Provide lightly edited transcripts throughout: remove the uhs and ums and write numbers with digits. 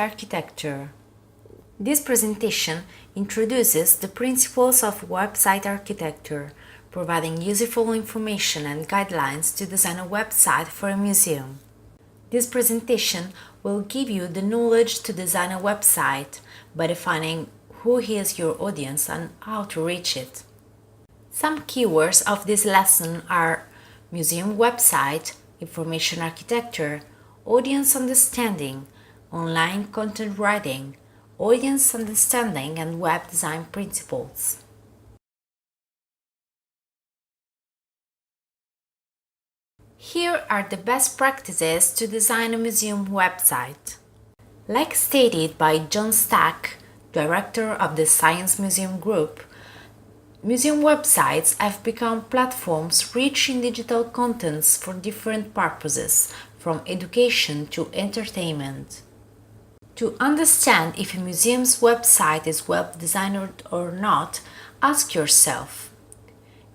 architecture. This presentation introduces the principles of website architecture, providing useful information and guidelines to design a website for a museum. This presentation will give you the knowledge to design a website by defining who is your audience and how to reach it. Some keywords of this lesson are museum website, information architecture, audience understanding, online content writing, audience understanding, and web design principles. Here are the best practices to design a museum website. Like stated by John Stack, director of the Science Museum Group, museum websites have become platforms rich in digital contents for different purposes, from education to entertainment. To understand if a museum's website is well designed or not, ask yourself: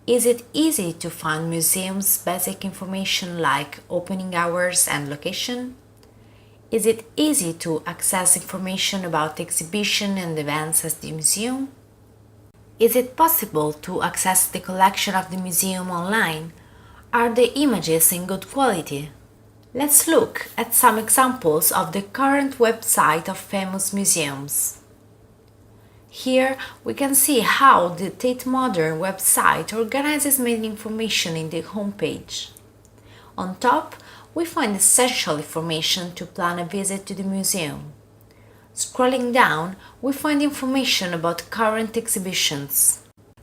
is it easy to find museums' basic information like opening hours and location? Is it easy to access information about exhibition and events at the museum? Is it possible to access the collection of the museum online? Are the images in good quality? Let's look at some examples of the current website of famous museums. Here we can see how the Tate Modern website organizes main information in the homepage. On top, we find essential information to plan a visit to the museum. Scrolling down, we find information about current exhibitions.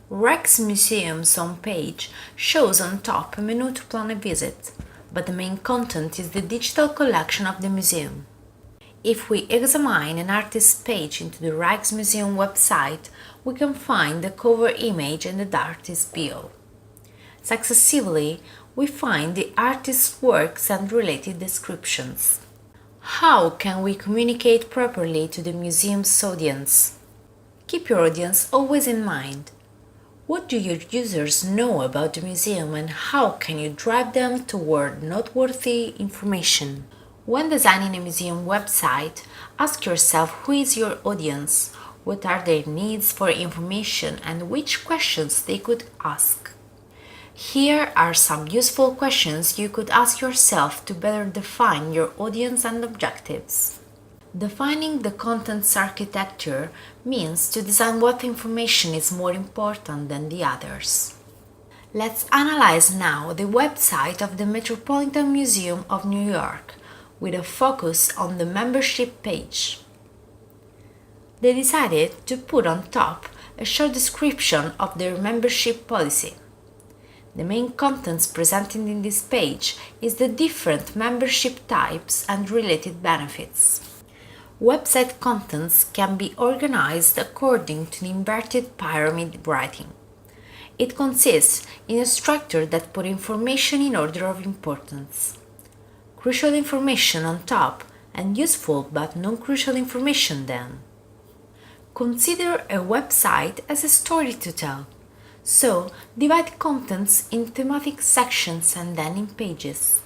Rijksmuseum's homepage shows on top a menu to plan a visit, but the main content is the digital collection of the museum. If we examine an artist's page into the Rijksmuseum website, we can find the cover image and the artist's bio. Successively, we find the artist's works and related descriptions. How can we communicate properly to the museum's audience? Keep your audience always in mind. What do your users know about the museum and how can you drive them toward noteworthy information? When designing a museum website, ask yourself who is your audience, what are their needs for information, and which questions they could ask. Here are some useful questions you could ask yourself to better define your audience and objectives. Defining the content's architecture means to design what information is more important than the others. Let's analyze now the website of the Metropolitan Museum of New York, with a focus on the membership page. They decided to put on top a short description of their membership policy. The main contents presented in this page is the different membership types and related benefits. Website contents can be organized according to the inverted pyramid writing. It consists in a structure that puts information in order of importance. Crucial information on top and useful but non-crucial information then. Consider a website as a story to tell. So, divide contents in thematic sections and then in pages.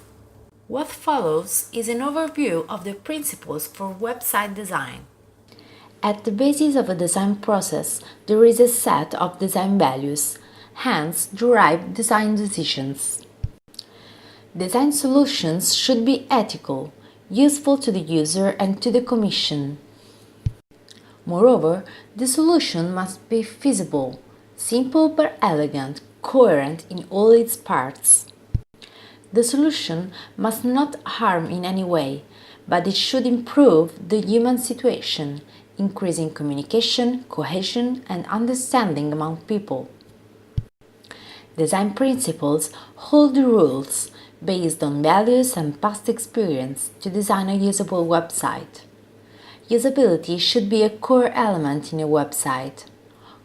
What follows is an overview of the principles for website design. At the basis of a design process, there is a set of design values, hence derive design decisions. Design solutions should be ethical, useful to the user and to the commission. Moreover, the solution must be feasible, simple but elegant, coherent in all its parts. The solution must not harm in any way, but it should improve the human situation, increasing communication, cohesion, and understanding among people. Design principles hold the rules based on values and past experience to design a usable website. Usability should be a core element in a website.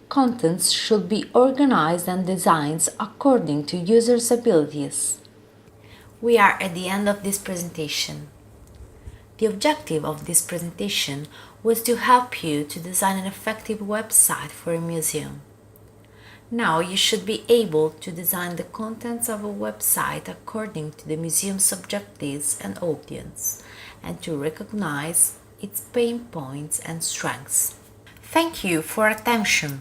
Contents should be organized and designed according to users' abilities. We are at the end of this presentation. The objective of this presentation was to help you to design an effective website for a museum. Now you should be able to design the contents of a website according to the museum's objectives and audience, and to recognize its pain points and strengths. Thank you for attention.